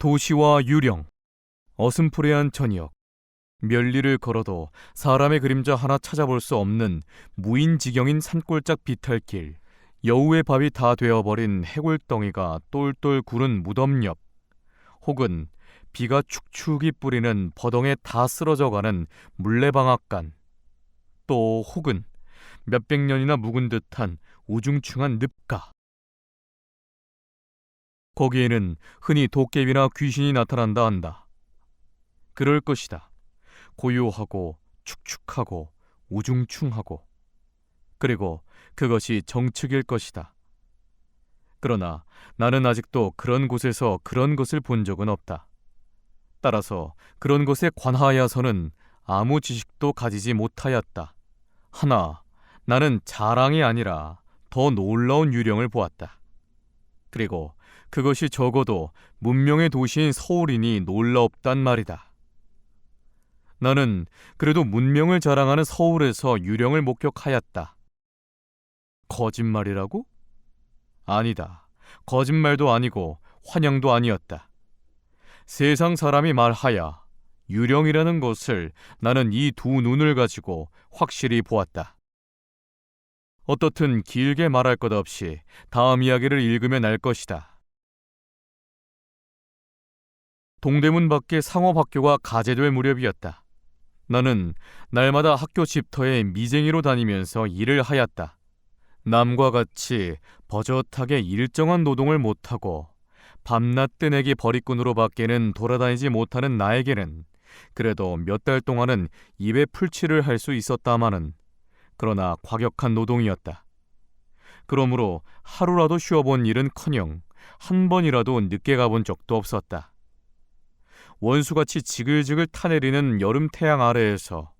도시와 유령, 어슴푸레한 저녁, 멸리를 걸어도 사람의 그림자 하나 찾아볼 수 없는 무인지경인 산골짝 비탈길, 여우의 밥이 다 되어버린 해골덩이가 똘똘 구른 무덤 옆, 혹은 비가 축축이 뿌리는 버덩에 다 쓰러져가는 물레방앗간, 또 혹은 몇백 년이나 묵은 듯한 우중충한 늪가. 거기에는 흔히 도깨비나 귀신이 나타난다 한다. 그럴 것이다. 고요하고 축축하고 우중충하고, 그리고 그것이 정측일 것이다. 그러나 나는 아직도 그런 곳에서 그런 것을 본 적은 없다. 따라서 그런 것에 관하여서는 아무 지식도 가지지 못하였다. 하나, 나는 자랑이 아니라 더 놀라운 유령을 보았다. 그리고 그것이 적어도 문명의 도시인 서울이니 놀라웠단 말이다. 나는 그래도 문명을 자랑하는 서울에서 유령을 목격하였다. 거짓말이라고? 아니다. 거짓말도 아니고 환영도 아니었다. 세상 사람이 말하야 유령이라는 것을 나는 이 두 눈을 가지고 확실히 보았다. 어떻든 길게 말할 것 없이 다음 이야기를 읽으면 알 것이다. 동대문 밖에 상업학교가 가제될 무렵이었다. 나는 날마다 학교 집터에 미쟁이로 다니면서 일을 하였다. 남과 같이 버젓하게 일정한 노동을 못하고 밤낮 뜨내기 버리꾼으로 밖에는 돌아다니지 못하는 나에게는 그래도 몇 달 동안은 입에 풀칠을 할 수 있었다마는, 그러나 과격한 노동이었다. 그러므로 하루라도 쉬어본 일은커녕 한 번이라도 늦게 가본 적도 없었다. 원수같이 지글지글 타내리는 여름 태양 아래에서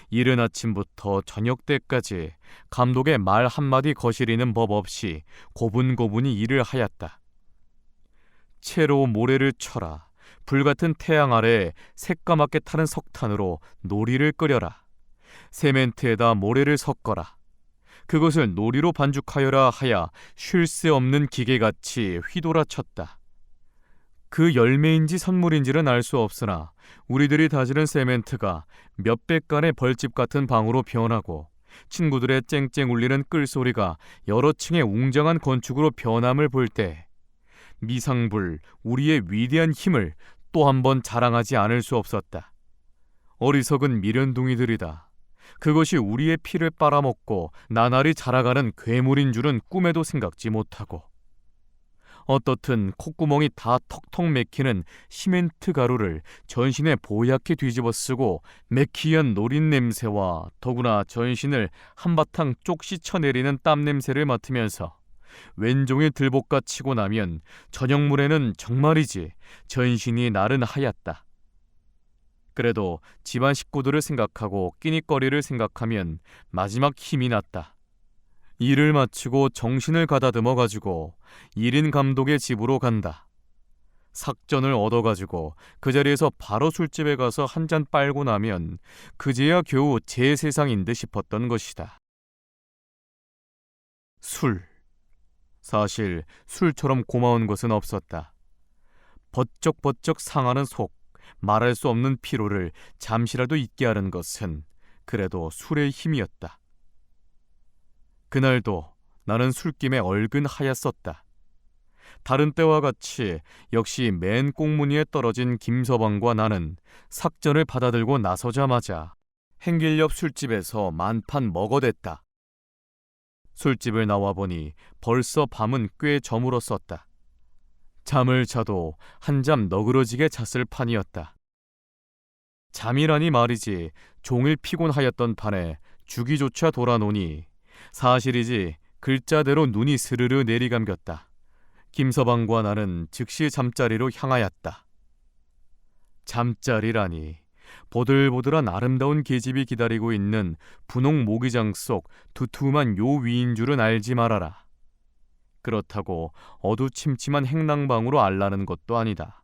이른 아침부터 저녁 때까지 감독의 말 한마디 거스리는 법 없이 고분고분히 일을 하였다. 채로 모래를 쳐라. 불같은 태양 아래 새까맣게 타는 석탄으로 놀이를 끓여라. 세멘트에다 모래를 섞어라. 그것을 놀이로 반죽하여라 하야 쉴 새 없는 기계같이 휘돌아쳤다. 그 열매인지 선물인지는 알 수 없으나 우리들이 다지는 세멘트가 몇백 간의 벌집 같은 방으로 변하고 친구들의 쨍쨍 울리는 끌소리가 여러 층의 웅장한 건축으로 변함을 볼 때 미상불 우리의 위대한 힘을 또 한 번 자랑하지 않을 수 없었다. 어리석은 미련둥이들이다. 그것이 우리의 피를 빨아먹고 나날이 자라가는 괴물인 줄은 꿈에도 생각지 못하고, 어떻든 콧구멍이 다 턱턱 맥히는 시멘트 가루를 전신에 보얗게 뒤집어 쓰고 매키한 노린 냄새와 더구나 전신을 한바탕 쪽시 쳐내리는 땀 냄새를 맡으면서 왼종일 들볶아 치고 나면 저녁물에는 정말이지 전신이 나른하였다. 그래도 집안 식구들을 생각하고 끼니거리를 생각하면 마지막 힘이 났다. 일을 마치고 정신을 가다듬어 가지고 1인 감독의 집으로 간다. 삭전을 얻어가지고 그 자리에서 바로 술집에 가서 한 잔 빨고 나면 그제야 겨우 제 세상인 듯 싶었던 것이다. 술. 사실 술처럼 고마운 것은 없었다. 버쩍버쩍 상하는 속, 말할 수 없는 피로를 잠시라도 잊게 하는 것은 그래도 술의 힘이었다. 그날도 나는 술김에 얼근하였었다. 다른 때와 같이 역시 맨 꽁무니에 떨어진 김서방과 나는 삭전을 받아들고 나서자마자 행길 옆 술집에서 만판 먹어댔다. 술집을 나와보니 벌써 밤은 꽤 저물었었다. 잠을 자도 한잠 너그러지게 잤을 판이었다. 잠이라니 말이지 종일 피곤하였던 판에 주기조차 돌아노니 사실이지 글자대로 눈이 스르르 내리감겼다. 김서방과 나는 즉시 잠자리로 향하였다. 잠자리라니, 보들보들한 아름다운 계집이 기다리고 있는 분홍 모기장 속 두툼한 요 위인 줄은 알지 말아라. 그렇다고 어두침침한 행랑방으로 알라는 것도 아니다.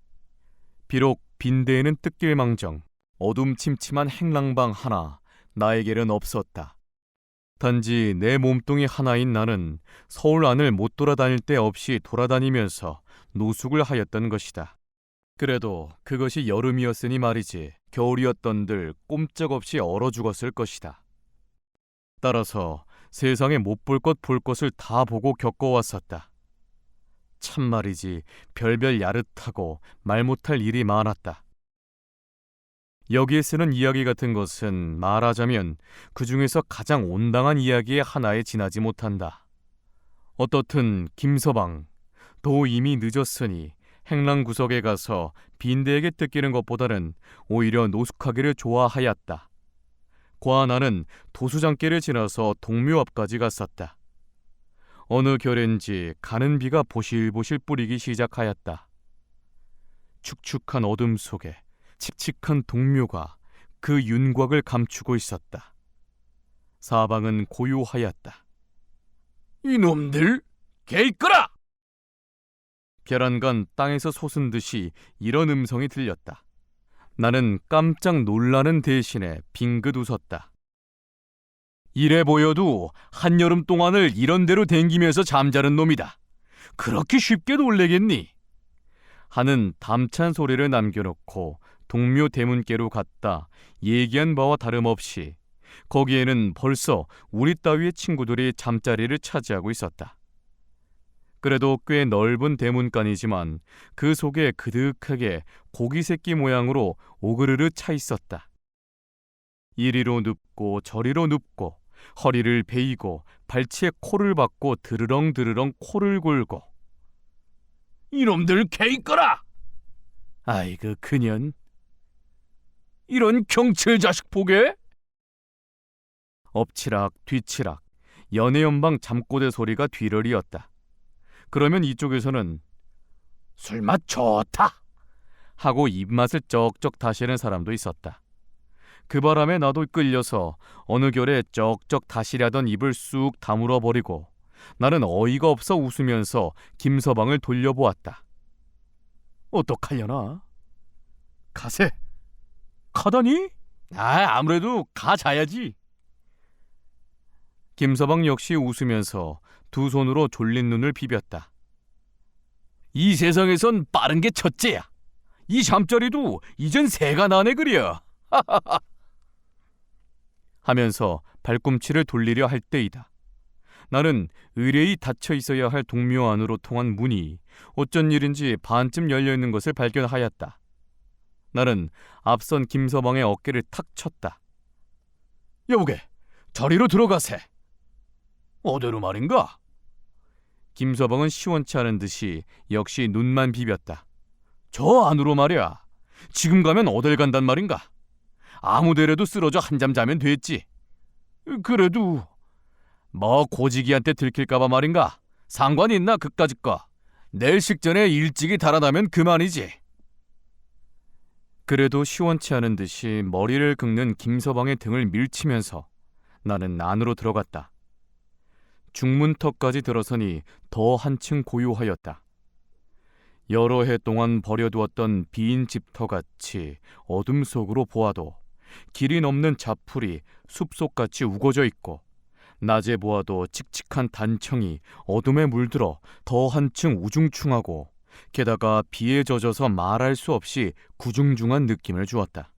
비록 빈대에는 뜯길망정 어둠침침한 행랑방 하나 나에게는 없었다. 단지 내 몸뚱이 하나인 나는 서울 안을 못 돌아다닐 때 없이 돌아다니면서 노숙을 하였던 것이다. 그래도 그것이 여름이었으니 말이지 겨울이었던들 꼼짝없이 얼어 죽었을 것이다. 따라서 세상에 못 볼 것 볼 것을 다 보고 겪어왔었다. 참말이지 별별 야릇하고 말 못할 일이 많았다. 여기에 쓰는 이야기 같은 것은 말하자면 그 중에서 가장 온당한 이야기의 하나에 지나지 못한다. 어떻든 김서방, 도 이미 늦었으니 행랑구석에 가서 빈대에게 뜯기는 것보다는 오히려 노숙하기를 좋아하였다. 과 나는 도수장길을 지나서 동묘 앞까지 갔었다. 어느 결인지 가는 비가 보실보실 뿌리기 시작하였다. 축축한 어둠 속에 칙칙한 동묘가 그 윤곽을 감추고 있었다. 사방은 고요하였다. 이놈들, 개이끌아! 벼란간 땅에서 솟은 듯이 이런 음성이 들렸다. 나는 깜짝 놀라는 대신에 빙긋 웃었다. 이래 보여도 한여름 동안을 이런 대로 댕기면서 잠자는 놈이다. 그렇게 쉽게 놀래겠니? 하는 담찬 소리를 남겨놓고 동묘 대문께로 갔다 얘기한 바와 다름없이 거기에는 벌써 우리 따위의 친구들이 잠자리를 차지하고 있었다. 그래도 꽤 넓은 대문간이지만 그 속에 그득하게 고기 새끼 모양으로 오그르르 차 있었다. 이리로 눕고 저리로 눕고 허리를 베이고 발치에 코를 박고 드르렁드르렁 코를 골고. 이놈들 개이꺼라! 아이고 그년, 이런 경칠 자식 보게! 엎치락 뒤치락 연애연방 잠꼬대 소리가 뒤를 이었다. 그러면 이쪽에서는 술맛 좋다 하고 입맛을 쩍쩍 다시는 사람도 있었다. 그 바람에 나도 끌려서 어느 결에 쩍쩍 다시려던 입을 쑥 다물어 버리고 나는 어이가 없어 웃으면서 김서방을 돌려보았다. 어떡하려나? 가세. 가다니? 아무래도 가자야지. 김서방 역시 웃으면서 두 손으로 졸린 눈을 비볐다. 이 세상에선 빠른 게 첫째야. 이 잠자리도 이젠 새가 나네 그려. 하면서 발꿈치를 돌리려 할 때이다. 나는 의뢰이 닫혀 있어야 할 동묘 안으로 통한 문이 어쩐 일인지 반쯤 열려있는 것을 발견하였다. 나는 앞선 김서방의 어깨를 탁 쳤다. 여보게, 저리로 들어가세. 어디로 말인가? 김서방은 시원치 않은 듯이 역시 눈만 비볐다. 저 안으로 말이야. 지금 가면 어딜 간단 말인가? 아무데라도 쓰러져 한잠 자면 됐지. 그래도 뭐 고지기한테 들킬까봐 말인가? 상관이 있나 그까짓 거. 내일 식전에 일찍이 달아나면 그만이지. 그래도 시원치 않은 듯이 머리를 긁는 김서방의 등을 밀치면서 나는 안으로 들어갔다. 중문턱까지 들어서니 더 한층 고요하였다. 여러 해 동안 버려두었던 빈 집터같이 어둠 속으로 보아도 길이 넘는 자풀이 숲속같이 우거져 있고 낮에 보아도 칙칙한 단청이 어둠에 물들어 더 한층 우중충하고 게다가 비에 젖어서 말할 수 없이 구중중한 느낌을 주었다.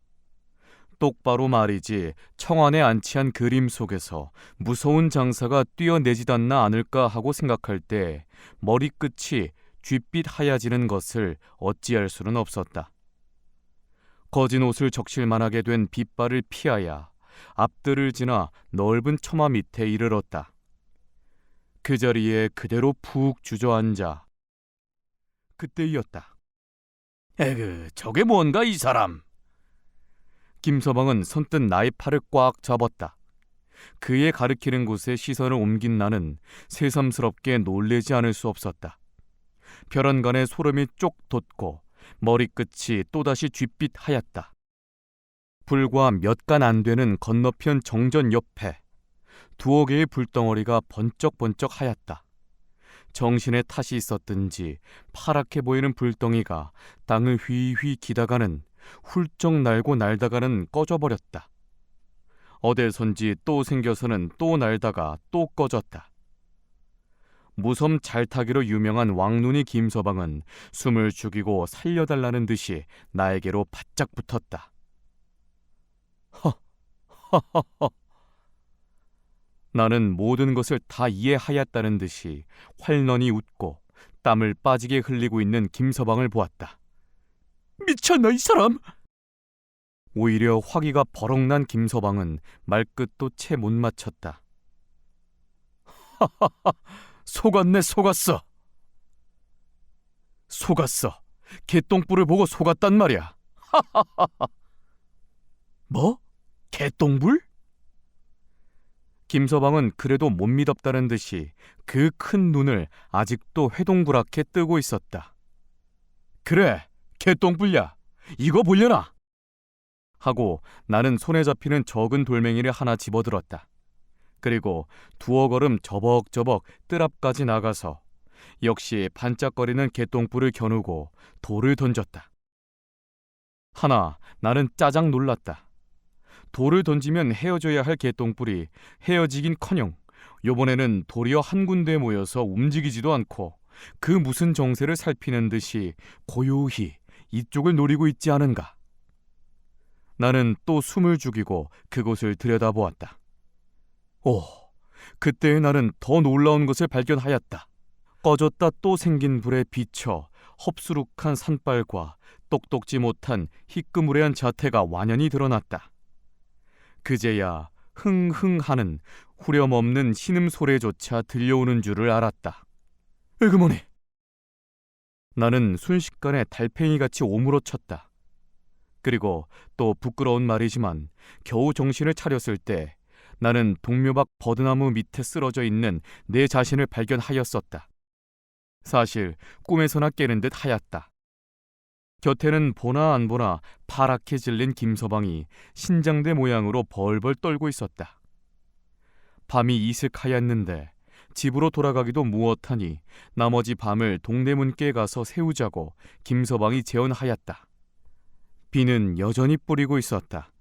똑바로 말이지 청안에 안치한 그림 속에서 무서운 장사가 뛰어내지 않나 않을까 하고 생각할 때 머리끝이 쥐빛 하얘지는 것을 어찌할 수는 없었다. 거진 옷을 적실만하게 된 빗발을 피하여 앞들을 지나 넓은 처마 밑에 이르렀다. 그 자리에 그대로 푹 주저앉아 그때이었다. 에그, 저게 뭔가 이 사람. 김서방은 선뜻 나의 팔을 꽉 잡았다. 그의 가리키는 곳에 시선을 옮긴 나는 새삼스럽게 놀래지 않을 수 없었다. 벼란간에 소름이 쪽 돋고 머리끝이 또다시 쥐빛 하얗다. 불과 몇 간 안 되는 건너편 정전 옆에 두어 개의 불덩어리가 번쩍번쩍 하얗다. 정신에 탓이 있었든지 파랗게 보이는 불덩이가 땅을 휘휘 기다가는 훌쩍 날고 날다가는 꺼져버렸다. 어디선지 또 생겨서는 또 날다가 또 꺼졌다. 무섬 잘타기로 유명한 왕눈이 김서방은 숨을 죽이고 살려달라는 듯이 나에게로 바짝 붙었다. 허허허허. 나는 모든 것을 다 이해하였다는 듯이 활넌히 웃고 땀을 빠지게 흘리고 있는 김서방을 보았다. 미쳤나 이 사람? 오히려 화기가 버럭난 김서방은 말끝도 채 못 맞췄다. 하하하, 속았네 속았어. 속았어. 개똥불을 보고 속았단 말이야. 하하하하. 뭐? 개똥불? 김서방은 그래도 못 믿었다는 듯이 그 큰 눈을 아직도 회동그랗게 뜨고 있었다. 그래, 개똥불야. 이거 보려나? 하고 나는 손에 잡히는 적은 돌멩이를 하나 집어들었다. 그리고 두어 걸음 저벅저벅 뜰 앞까지 나가서 역시 반짝거리는 개똥불을 겨누고 돌을 던졌다. 하나 나는 짜장 놀랐다. 돌을 던지면 헤어져야 할 개똥불이 헤어지긴커녕 요번에는 도리어 한 군데에 모여서 움직이지도 않고 그 무슨 정세를 살피는 듯이 고요히 이쪽을 노리고 있지 않은가. 나는 또 숨을 죽이고 그곳을 들여다보았다. 오, 그때의 나는 더 놀라운 것을 발견하였다. 꺼졌다 또 생긴 불에 비쳐 헙수룩한 산발과 똑똑지 못한 희끄무레한 자태가 완연히 드러났다. 그제야 흥흥하는 후렴없는 신음소리조차 들려오는 줄을 알았다. 에그머니! 나는 순식간에 달팽이같이 오물어쳤다. 그리고 또 부끄러운 말이지만 겨우 정신을 차렸을 때 나는 동묘 밖 버드나무 밑에 쓰러져 있는 내 자신을 발견하였었다. 사실 꿈에서나 깨는 듯 하였다. 곁에는 보나 안 보나 파랗게 질린 김서방이 신장대 모양으로 벌벌 떨고 있었다. 밤이 이슥하였는데 집으로 돌아가기도 무엇하니 나머지 밤을 동대문께 가서 새우자고 김서방이 재언하였다. 비는 여전히 뿌리고 있었다.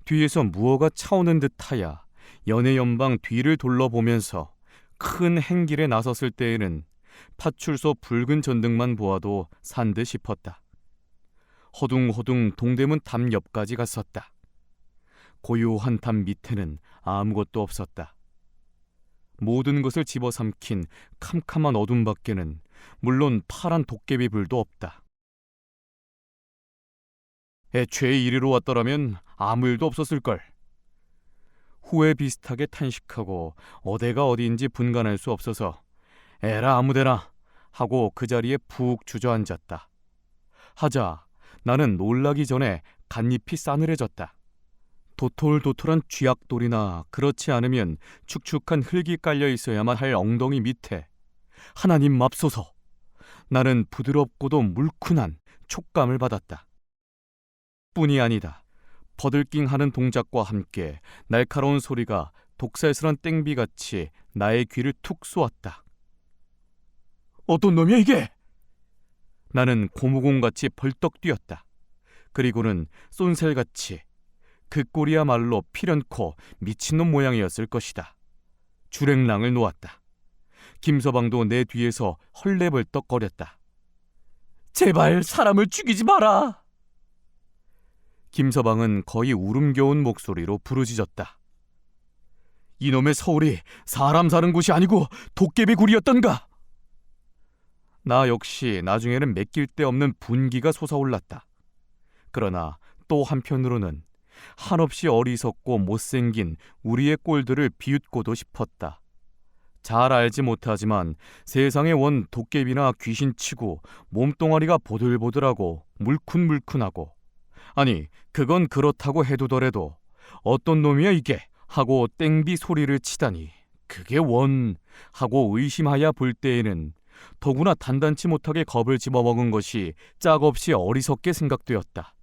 뒤에서 무어가 차오는 듯하여 연해연방 뒤를 둘러보면서 큰 행길에 나섰을 때에는 파출소 붉은 전등만 보아도 산 듯 싶었다. 허둥허둥 동대문 담 옆까지 갔었다. 고요한 담 밑에는 아무것도 없었다. 모든 것을 집어삼킨 캄캄한 어둠 밖에는 물론 파란 도깨비 불도 없다. 애초에 이리로 왔더라면 아무 일도 없었을걸. 후회 비슷하게 탄식하고 어디가 어디인지 분간할 수 없어서 에라 아무데나 하고 그 자리에 푹 주저앉았다. 하자 나는 놀라기 전에 갓잎이 싸늘해졌다. 도톨도톨한 쥐약돌이나 그렇지 않으면 축축한 흙이 깔려 있어야만 할 엉덩이 밑에 하나님 맙소서, 나는 부드럽고도 물큰한 촉감을 받았다. 뿐이 아니다. 버들킹하는 동작과 함께 날카로운 소리가 독살스런 땡비같이 나의 귀를 툭 쏘았다. 어떤 놈이야 이게? 나는 고무공같이 벌떡 뛰었다. 그리고는 쏜살같이 그 꼴이야말로 필연코 미친놈 모양이었을 것이다. 주랭랑을 놓았다. 김서방도 내 뒤에서 헐레벌떡거렸다. 제발 사람을 죽이지 마라. 김서방은 거의 울음겨운 목소리로 부르짖었다. 이놈의 서울이 사람 사는 곳이 아니고 도깨비 굴이었던가? 나 역시 나중에는 맡길 데 없는 분기가 솟아올랐다. 그러나 또 한편으로는 한없이 어리석고 못생긴 우리의 꼴들을 비웃고도 싶었다. 잘 알지 못하지만 세상에 원 도깨비나 귀신치고 몸뚱아리가 보들보들하고 물큰물큰하고, 아니 그건 그렇다고 해두더라도 어떤 놈이야 이게 하고 땡비 소리를 치다니 그게 원 하고 의심하여 볼 때에는 더구나 단단치 못하게 겁을 집어먹은 것이 짝없이 어리석게 생각되었다.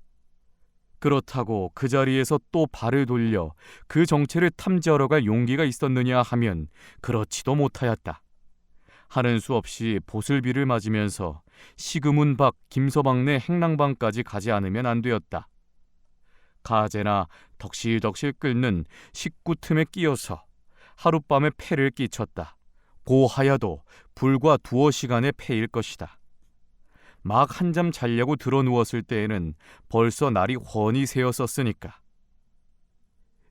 그렇다고 그 자리에서 또 발을 돌려 그 정체를 탐지하러 갈 용기가 있었느냐 하면 그렇지도 못하였다. 하는 수 없이 보슬비를 맞으면서 시금문 밖 김서방네 행랑방까지 가지 않으면 안 되었다. 가재나 덕실덕실 끓는 식구 틈에 끼어서 하룻밤에 패를 끼쳤다. 고하야도 불과 두어 시간의 패일 것이다. 막 한잠 자려고 들어누웠을 때에는 벌써 날이 훤히 새었었으니까.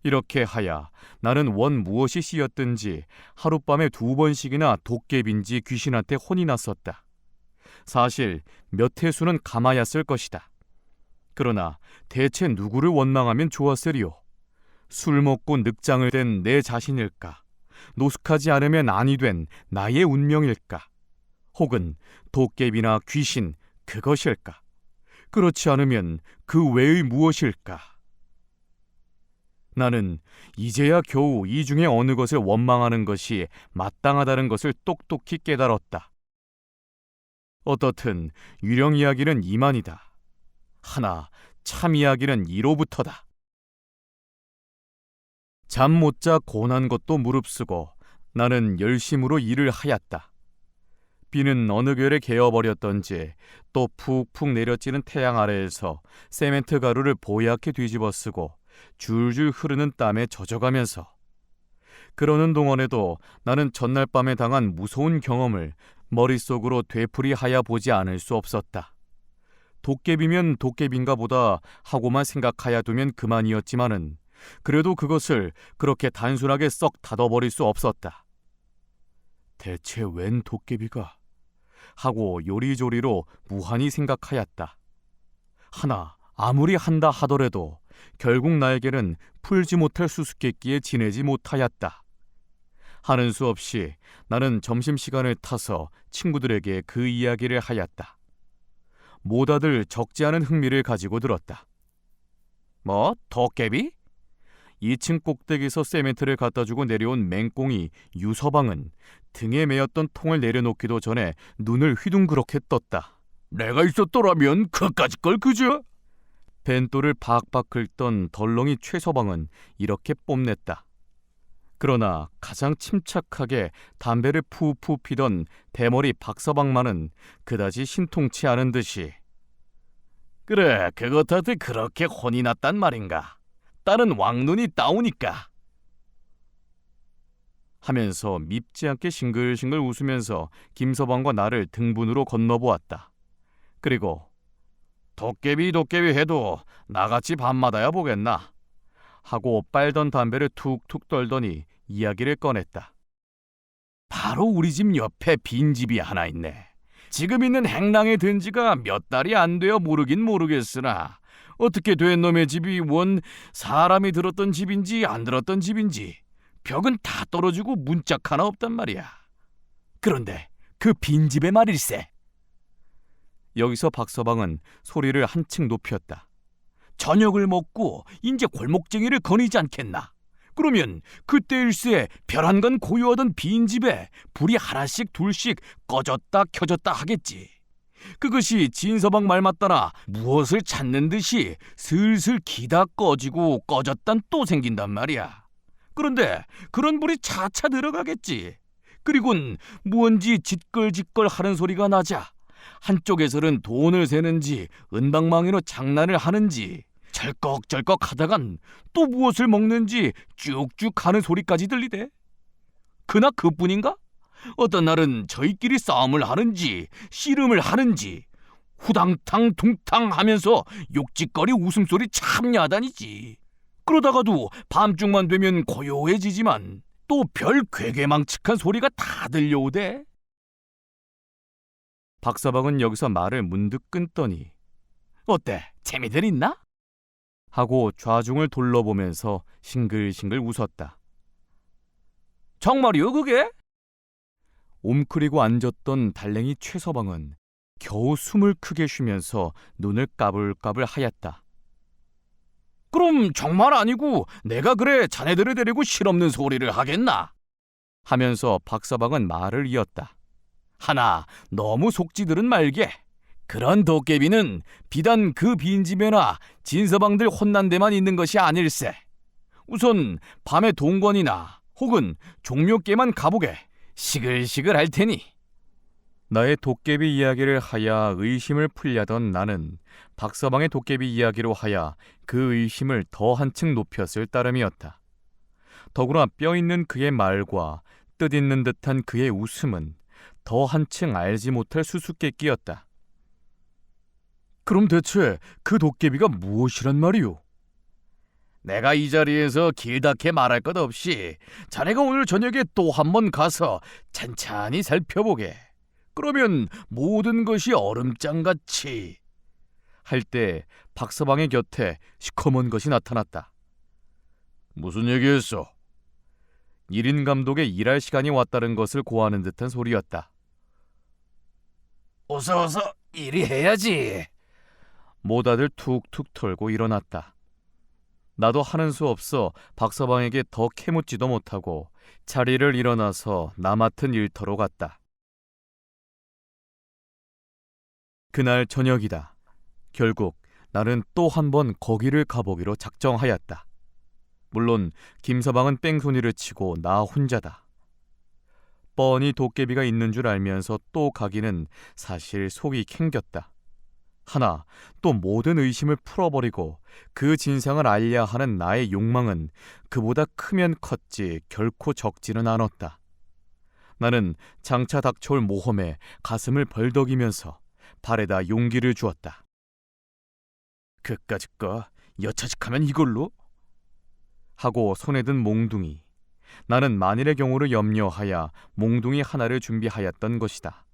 이렇게 하야 나는 원 무엇이 씌었든지 하룻밤에 2번씩이나 도깨비인지 귀신한테 혼이 났었다. 사실 몇 해수는 감하였을 것이다. 그러나 대체 누구를 원망하면 좋았으리요? 술 먹고 늑장을 댄 내 자신일까? 노숙하지 않으면 아니 된 나의 운명일까? 혹은 도깨비나 귀신 그것일까? 그렇지 않으면 그 외의 무엇일까? 나는 이제야 겨우 이 중에 어느 것을 원망하는 것이 마땅하다는 것을 똑똑히 깨달았다. 어떻든 유령 이야기는 이만이다. 하나 참 이야기는 이로부터다. 잠 못 자 고난 것도 무릅쓰고 나는 열심으로 일을 하였다. 비는 어느 결에 개어버렸던지 또 푹푹 내려찌는 태양 아래에서 세멘트 가루를 보얗게 뒤집어 쓰고 줄줄 흐르는 땀에 젖어가면서, 그러는 동안에도 나는 전날 밤에 당한 무서운 경험을 머릿속으로 되풀이하여 보지 않을 수 없었다. 도깨비면 도깨비인가 보다 하고만 생각하여 두면 그만이었지만은 그래도 그것을 그렇게 단순하게 썩 닫아버릴 수 없었다. 대체 웬 도깨비가? 하고 요리조리로 무한히 생각하였다. 하나 아무리 한다 하더라도 결국 나에게는 풀지 못할 수수께끼에 지내지 못하였다. 하는 수 없이 나는 점심시간을 타서 친구들에게 그 이야기를 하였다. 모다들 적지 않은 흥미를 가지고 들었다. 뭐? 도깨비? 2층 꼭대기에서 세멘트를 갖다주고 내려온 맹꽁이 유서방은 등에 메었던 통을 내려놓기도 전에 눈을 휘둥그렇게 떴다. 내가 있었더라면 그까짓 걸 그저? 벤또를 박박 긁던 덜렁이 최서방은 이렇게 뽐냈다. 그러나 가장 침착하게 담배를 푸푸 피던 대머리 박서방만은 그다지 신통치 않은 듯이, 그래, 그것한테 그렇게 혼이 났단 말인가? 딸은 왕눈이 따오니까. 하면서 밉지 않게 싱글싱글 웃으면서 김서방과 나를 등분으로 건너보았다. 그리고 도깨비 해도 나같이 밤마다야 보겠나? 하고 빨던 담배를 툭툭 떨더니 이야기를 꺼냈다. 바로 우리 집 옆에 빈집이 하나 있네. 지금 있는 행랑에 든 지가 몇 달이 안 되어 모르긴 모르겠으나 어떻게 된 놈의 집이 원 사람이 들었던 집인지 안 들었던 집인지 벽은 다 떨어지고 문짝 하나 없단 말이야. 그런데 그 빈집의 말일세. 여기서 박서방은 소리를 한층 높였다. 저녁을 먹고 이제 골목쟁이를 거니지 않겠나? 그러면 그때일세 벼란간 고요하던 빈집에 불이 하나씩 둘씩 꺼졌다 켜졌다 하겠지. 그것이 진서방 말 맞다나 무엇을 찾는 듯이 슬슬 기다 꺼지고 꺼졌단 또 생긴단 말이야. 그런데 그런 불이 차차 들어가겠지. 그리곤 무언지 짓걸짓걸 하는 소리가 나자 한쪽에서는 돈을 세는지 은방망이로 장난을 하는지 절꺽절꺽 하다간 또 무엇을 먹는지 쭉쭉 하는 소리까지 들리대. 그나 그뿐인가? 어떤 날은 저희끼리 싸움을 하는지 씨름을 하는지 후당탕 둥탕 하면서 욕짓거리 웃음소리 참 야단이지. 그러다가도 밤중만 되면 고요해지지만 또 별 괴괴망측한 소리가 다 들려오대. 박서방은 여기서 말을 문득 끊더니 어때? 재미들 있나? 하고 좌중을 둘러보면서 싱글싱글 웃었다. 정말이요 그게? 옴크리고 앉았던 달랭이 최서방은 겨우 숨을 크게 쉬면서 눈을 까불까불 하였다. 그럼 정말 아니고 내가 그래 자네들을 데리고 실없는 소리를 하겠나? 하면서 박서방은 말을 이었다. 하나 너무 속지들은 말게. 그런 도깨비는 비단 그 빈집에나 진서방들 혼난 데만 있는 것이 아닐세. 우선 밤에 동관이나 혹은 종묘께만 가보게. 시글시글 할 테니. 나의 도깨비 이야기를 하여 의심을 풀려던 나는 박서방의 도깨비 이야기로 하여 그 의심을 더 한층 높였을 따름이었다. 더구나 뼈있는 그의 말과 뜻있는 듯한 그의 웃음은 더 한층 알지 못할 수수께끼였다. 그럼 대체 그 도깨비가 무엇이란 말이오? 내가 이 자리에서 길다게 말할 것 없이 자네가 오늘 저녁에 또 한 번 가서 찬찬히 살펴보게. 그러면 모든 것이 얼음장같이. 할 때 박서방의 곁에 시커먼 것이 나타났다. 무슨 얘기했어? 1인 감독의 일할 시간이 왔다는 것을 고하는 듯한 소리였다. 어서 일이 해야지. 모다들 툭툭 털고 일어났다. 나도 하는 수 없어 박서방에게 더 캐묻지도 못하고 자리를 일어나서 나 맡은 일터로 갔다. 그날 저녁이다. 결국 나는 또 한 번 거기를 가보기로 작정하였다. 물론 김서방은 뺑소니를 치고 나 혼자다. 뻔히 도깨비가 있는 줄 알면서 또 가기는 사실 속이 캥겼다. 하나 또 모든 의심을 풀어버리고 그 진상을 알려야 하는 나의 욕망은 그보다 크면 컸지 결코 적지는 않았다. 나는 장차 닥쳐올 모험에 가슴을 벌덕이면서 발에다 용기를 주었다. 그까짓 거 여차직하면 이걸로? 하고 손에 든 몽둥이. 나는 만일의 경우를 염려하여 몽둥이 하나를 준비하였던 것이다.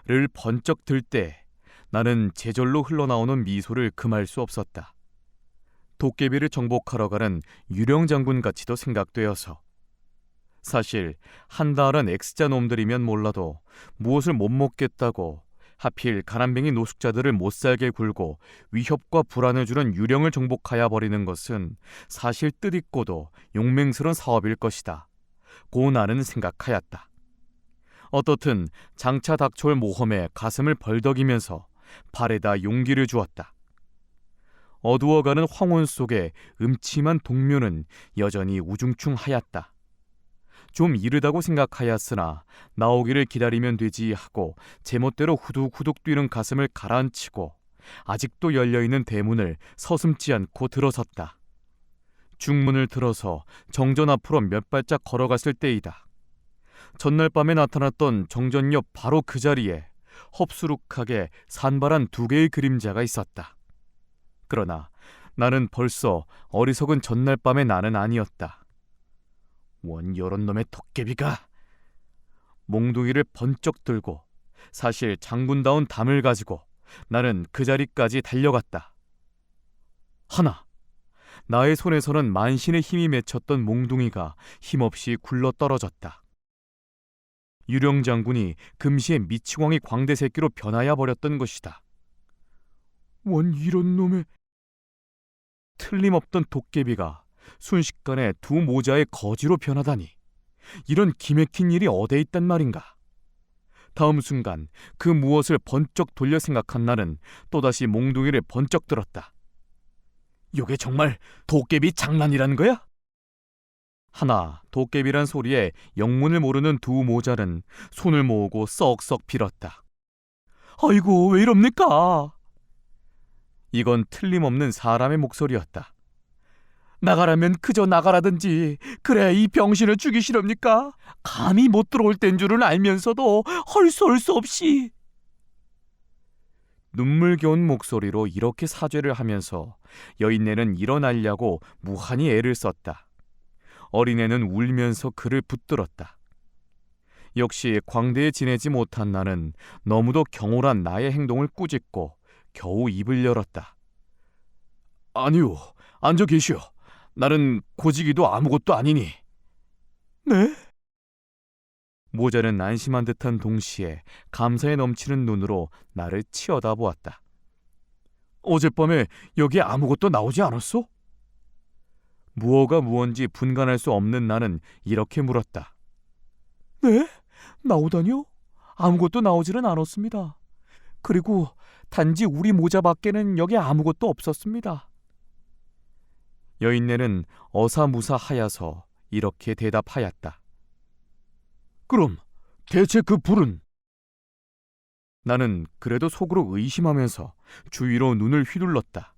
를 번쩍 들 때 나는 제절로 흘러나오는 미소를 금할 수 없었다. 도깨비를 정복하러 가는 유령 장군같이도 생각되어서. 사실 한 달은 X자 놈들이면 몰라도 무엇을 못 먹겠다고 하필 가난뱅이 노숙자들을 못살게 굴고 위협과 불안을 주는 유령을 정복하여 버리는 것은 사실 뜻있고도 용맹스러운 사업일 것이다. 고 나는 생각하였다. 어떻든 장차 닥쳐올 모험에 가슴을 벌덕이면서 발에다 용기를 주었다. 어두워가는 황혼 속에 음침한 동묘는 여전히 우중충하였다. 좀 이르다고 생각하였으나 나오기를 기다리면 되지 하고 제멋대로 후둑후둑 뛰는 가슴을 가라앉히고 아직도 열려있는 대문을 서슴지 않고 들어섰다. 중문을 들어서 정전 앞으로 몇 발짝 걸어갔을 때이다. 전날 밤에 나타났던 정전 옆 바로 그 자리에 헙수룩하게 산발한 2개의 그림자가 있었다. 그러나 나는 벌써 어리석은 전날 밤의 나는 아니었다. 원 요런 놈의 도깨비가. 몽둥이를 번쩍 들고 사실 장군다운 담을 가지고 나는 그 자리까지 달려갔다. 하나, 나의 손에서는 만신의 힘이 맺혔던 몽둥이가 힘없이 굴러떨어졌다. 유령 장군이 금시에 미치광이 광대 새끼로 변하여 버렸던 것이다. 원 이런 놈의. 틀림없던 도깨비가 순식간에 2 모자의 거지로 변하다니, 이런 기맥힌 일이 어디에 있단 말인가. 다음 순간 그 무엇을 번쩍 돌려 생각한 나는 또다시 몽둥이를 번쩍 들었다. 이게 정말 도깨비 장난이라는 거야? 하나 도깨비란 소리에 영문을 모르는 2 모자는 손을 모으고 썩썩 빌었다. 아이고 왜 이럽니까? 이건 틀림없는 사람의 목소리였다. 나가라면 그저 나가라든지. 그래 이 병신을 죽이시렵니까? 감히 못 들어올 땐 줄은 알면서도 헐수할 수 없이. 눈물겨운 목소리로 이렇게 사죄를 하면서 여인네는 일어나려고 무한히 애를 썼다. 어린애는 울면서 그를 붙들었다. 역시 광대에 지내지 못한 나는 너무도 경솔한 나의 행동을 꾸짖고 겨우 입을 열었다. 아니요, 앉아 계시오. 나는 고지기도 아무것도 아니니. 네? 모자는 안심한 듯한 동시에 감사에 넘치는 눈으로 나를 치어다보았다. 어젯밤에 여기에 아무것도 나오지 않았소? 무엇가 무언지 분간할 수 없는 나는 이렇게 물었다. 네? 나오다니요? 아무것도 나오지는 않았습니다. 그리고 단지 우리 모자밖에는 여기 아무것도 없었습니다. 여인네는 어사무사하여서 이렇게 대답하였다. 그럼 대체 그 불은? 나는 그래도 속으로 의심하면서 주위로 눈을 휘둘렀다.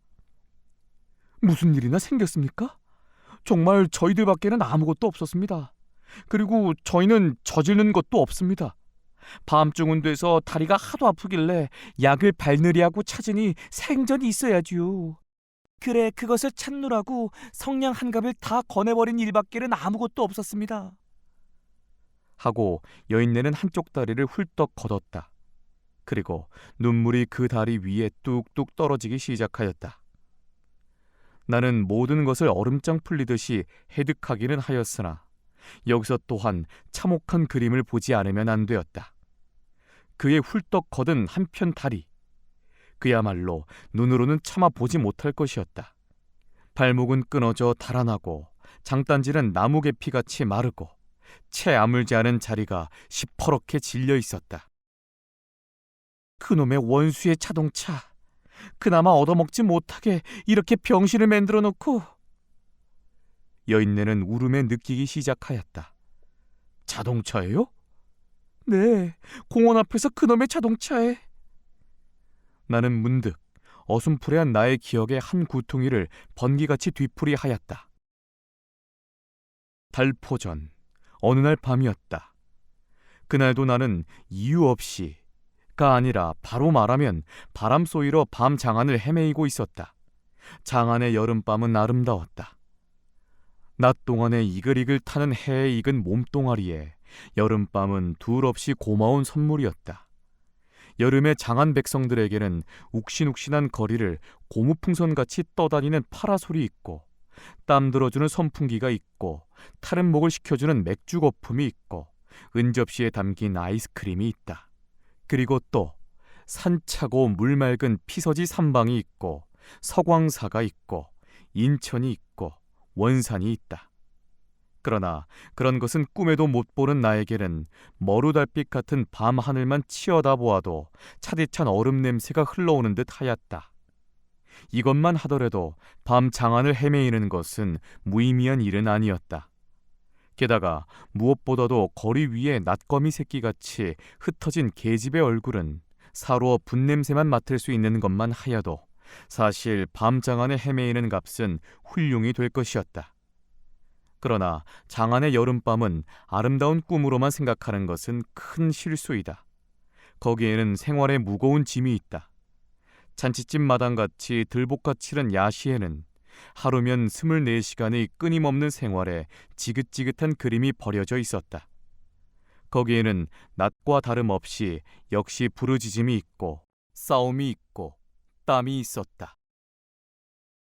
무슨 일이나 생겼습니까? 정말 저희들밖에는 아무것도 없었습니다. 그리고 저희는 저지른 것도 없습니다. 밤중은 돼서 다리가 하도 아프길래 약을 발느리하고 찾으니 생전이 있어야지요. 그래, 그것을 찾느라고 성냥 한 갑을 다 거내버린 일밖에는 아무것도 없었습니다. 하고 여인네는 한쪽 다리를 훌떡 걷었다. 그리고 눈물이 그 다리 위에 뚝뚝 떨어지기 시작하였다. 나는 모든 것을 얼음장 풀리듯이 해득하기는 하였으나 여기서 또한 참혹한 그림을 보지 않으면 안 되었다. 그의 훌떡 걷은 한편 다리, 그야말로 눈으로는 차마 보지 못할 것이었다. 발목은 끊어져 달아나고 장단지는 나무 계피같이 마르고 채 아물지 않은 자리가 시퍼렇게 질려 있었다. 그놈의 원수의 자동차, 그나마 얻어먹지 못하게 이렇게 병신을 만들어 놓고. 여인네는 울음에 느끼기 시작하였다. 자동차예요? 네, 공원 앞에서 그놈의 자동차에. 나는 문득 어슴푸레한 나의 기억의 한 구퉁이를 번개같이 뒤풀이하였다. 달포전 어느 날 밤이었다. 그날도 나는 이유 없이가 아니라 바로 말하면 바람 소이로 밤 장안을 헤매이고 있었다. 장안의 여름밤은 아름다웠다. 낮 동안에 이글이글 타는 해에 익은 몸뚱아리에 여름밤은 둘없이 고마운 선물이었다. 여름의 장안 백성들에게는 욱신욱신한 거리를 고무풍선같이 떠다니는 파라솔이 있고, 땀 들어주는 선풍기가 있고, 타는 목을 식혀주는 맥주 거품이 있고, 은접시에 담긴 아이스크림이 있다. 그리고 또 산차고 물맑은 피서지 산방이 있고, 서광사가 있고, 인천이 있고, 원산이 있다. 그러나 그런 것은 꿈에도 못 보는 나에게는 머루달빛 같은 밤 하늘만 치어다 보아도 차디찬 얼음 냄새가 흘러오는 듯 하였다. 이것만 하더라도 밤 장안을 헤매이는 것은 무의미한 일은 아니었다. 게다가 무엇보다도 거리 위에 낫거미 새끼같이 흩어진 계집의 얼굴은 사루어 분냄새만 맡을 수 있는 것만 하여도 사실 밤 장안에 헤매이는 값은 훌륭히 될 것이었다. 그러나 장안의 여름밤은 아름다운 꿈으로만 생각하는 것은 큰 실수이다. 거기에는 생활의 무거운 짐이 있다. 잔치집 마당같이 들볶아 치른 야시에는 하루면 24시간의 끊임없는 생활에 지긋지긋한 그림이 버려져 있었다. 거기에는 낮과 다름없이 역시 부르짖음이 있고 싸움이 있고 땀이 있었다.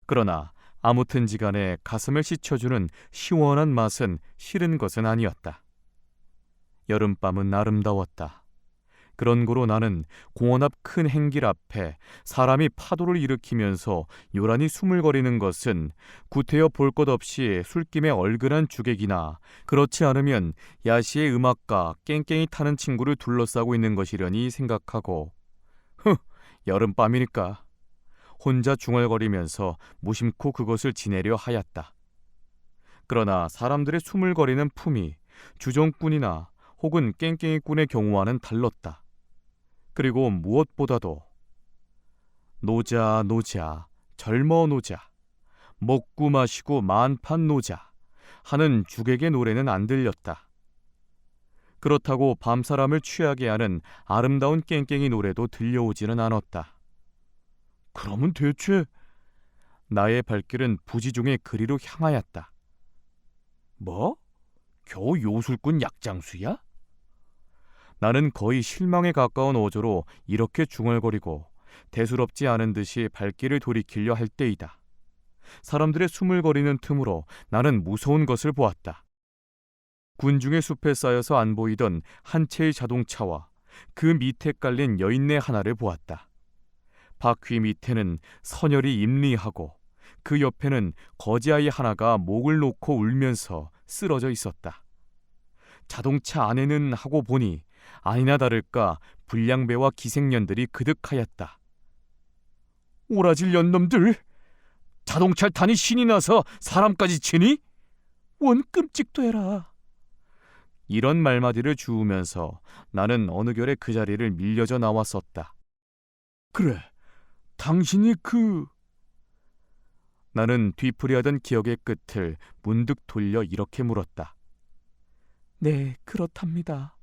그러나 아무튼지간에 가슴을 씻혀주는 시원한 맛은 싫은 것은 아니었다. 여름밤은 아름다웠다. 그런 고로 나는 공원 앞 큰 행길 앞에 사람이 파도를 일으키면서 요란히 수물거리는 것은 구태여 볼 것 없이 술김에 얼큰한 주객이나 그렇지 않으면 야시의 음악가 깽깽이 타는 친구를 둘러싸고 있는 것이려니 생각하고 여름밤이니까 혼자 중얼거리면서 무심코 그것을 지내려 하였다. 그러나 사람들의 수물거리는 품이 주정꾼이나 혹은 깽깽이꾼의 경우와는 달랐다. 그리고 무엇보다도 노자 노자 젊어 노자 먹고 마시고 만판 노자 하는 주객의 노래는 안 들렸다. 그렇다고 밤사람을 취하게 하는 아름다운 깽깽이 노래도 들려오지는 않았다. 그러면 대체 나의 발길은 부지중의 그리로 향하였다. 뭐? 겨우 요술꾼 약장수야? 나는 거의 실망에 가까운 어조로 이렇게 중얼거리고 대수롭지 않은 듯이 발길을 돌이키려 할 때이다. 사람들의 수물거리는 틈으로 나는 무서운 것을 보았다. 군중의 숲에 쌓여서 안 보이던 한 채의 자동차와 그 밑에 깔린 여인네 하나를 보았다. 바퀴 밑에는 선열이 임리하고 그 옆에는 거지아이 하나가 목을 놓고 울면서 쓰러져 있었다. 자동차 안에는 하고 보니 아니나 다를까 불량배와 기생년들이 그득하였다. 오라질 년놈들! 자동차를 타니 신이 나서 사람까지 치니? 원 끔찍도 해라. 이런 말마디를 주우면서 나는 어느 결에 그 자리를 밀려져 나왔었다. 그래, 당신이 나는 뒤풀이하던 기억의 끝을 문득 돌려 이렇게 물었다. 네, 그렇답니다.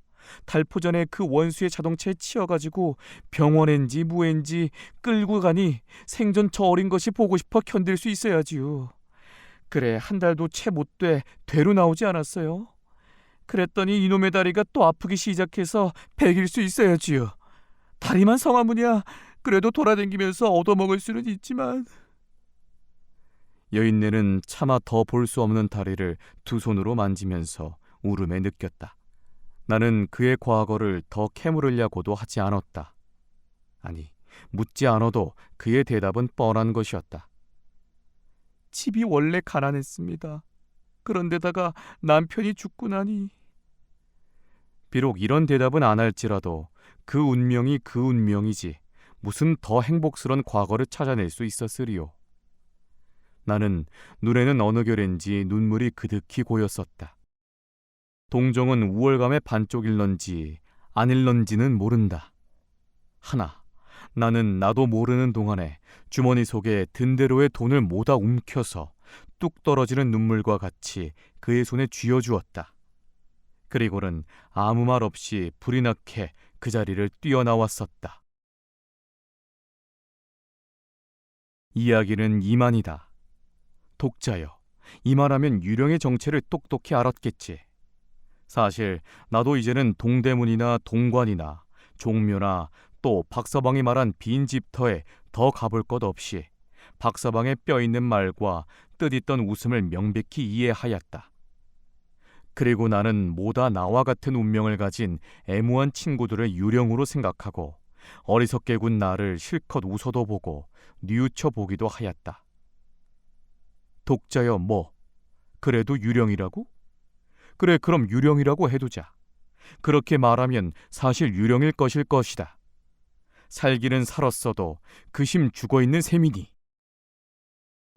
달포전에 그 원수의 자동차에 치여가지고 병원엔지 무엔지 끌고 가니 생전 저 어린 것이 보고 싶어 견딜 수 있어야지요. 그래, 한 달도 채 못 돼 되로 나오지 않았어요. 그랬더니 이놈의 다리가 또 아프기 시작해서 100일 수 있어야지요. 다리만 성화문이야. 그래도 돌아다니면서 얻어먹을 수는 있지만. 여인네는 차마 더 볼 수 없는 다리를 두 손으로 만지면서 울음에 느꼈다. 나는 그의 과거를 더 캐물으려고도 하지 않았다. 아니, 묻지 않아도 그의 대답은 뻔한 것이었다. 집이 원래 가난했습니다. 그런데다가 남편이 죽고 나니. 비록 이런 대답은 안 할지라도 그 운명이 그 운명이지 무슨 더 행복스런 과거를 찾아낼 수 있었으리요. 나는 눈에는 어느 결인지 눈물이 그득히 고였었다. 동정은 우월감의 반쪽일런지 아닐런지는 모른다. 하나, 나는 나도 모르는 동안에 주머니 속에 든대로의 돈을 모다 움켜서 뚝 떨어지는 눈물과 같이 그의 손에 쥐어주었다. 그리고는 아무 말 없이 불이 나게 그 자리를 뛰어나왔었다. 이야기는 이만이다. 독자여, 이 말하면 유령의 정체를 똑똑히 알았겠지. 사실 나도 이제는 동대문이나 동관이나 종묘나 또 박서방이 말한 빈 집터에 더 가볼 것 없이 박서방의 뼈있는 말과 뜻있던 웃음을 명백히 이해하였다. 그리고 나는 모다 나와 같은 운명을 가진 애무한 친구들을 유령으로 생각하고 어리석게 군 나를 실컷 웃어도 보고 뉘우쳐 보기도 하였다. 독자여, 뭐 그래도 유령이라고? 그래, 그럼 유령이라고 해두자. 그렇게 말하면 사실 유령일 것이다. 살기는 살았어도 그심 죽어있는 셈이니.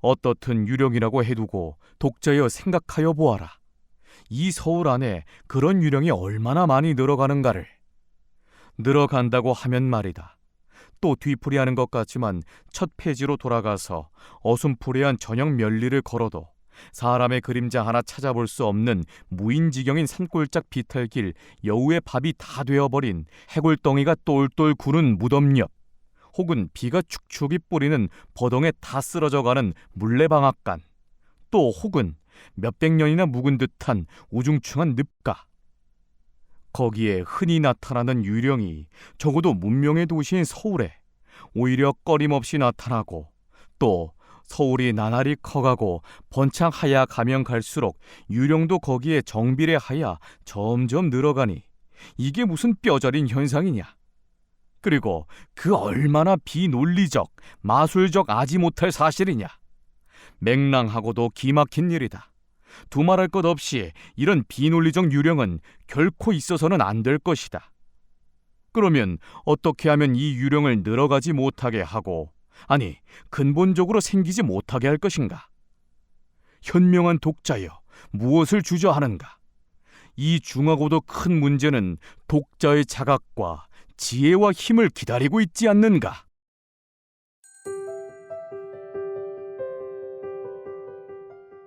어떻든 유령이라고 해두고 독자여 생각하여 보아라. 이 서울 안에 그런 유령이 얼마나 많이 늘어가는가를. 늘어간다고 하면 말이다. 또 뒤풀이하는 것 같지만 첫 페이지로 돌아가서 어슴푸레한 저녁 면리를 걸어도 사람의 그림자 하나 찾아볼 수 없는 무인지경인 산골짝 비탈길 여우의 밥이 다 되어버린 해골덩이가 똘똘 구른 무덤 옆, 혹은 비가 축축이 뿌리는 버덩에 다 쓰러져가는 물레방앗간, 또 혹은 몇백 년이나 묵은 듯한 우중충한 늪가, 거기에 흔히 나타나는 유령이 적어도 문명의 도시인 서울에 오히려 꺼림없이 나타나고, 또 서울이 나날이 커가고 번창 하야 가면 갈수록 유령도 거기에 정비례하야 점점 늘어가니 이게 무슨 뼈저린 현상이냐. 그리고 그 얼마나 비논리적, 마술적 아지 못할 사실이냐. 맹랑하고도 기막힌 일이다. 두말할 것 없이 이런 비논리적 유령은 결코 있어서는 안 될 것이다. 그러면 어떻게 하면 이 유령을 늘어가지 못하게 하고, 아니 근본적으로 생기지 못하게 할 것인가? 현명한 독자여, 무엇을 주저하는가? 이 중하고도 큰 문제는 독자의 자각과 지혜와 힘을 기다리고 있지 않는가?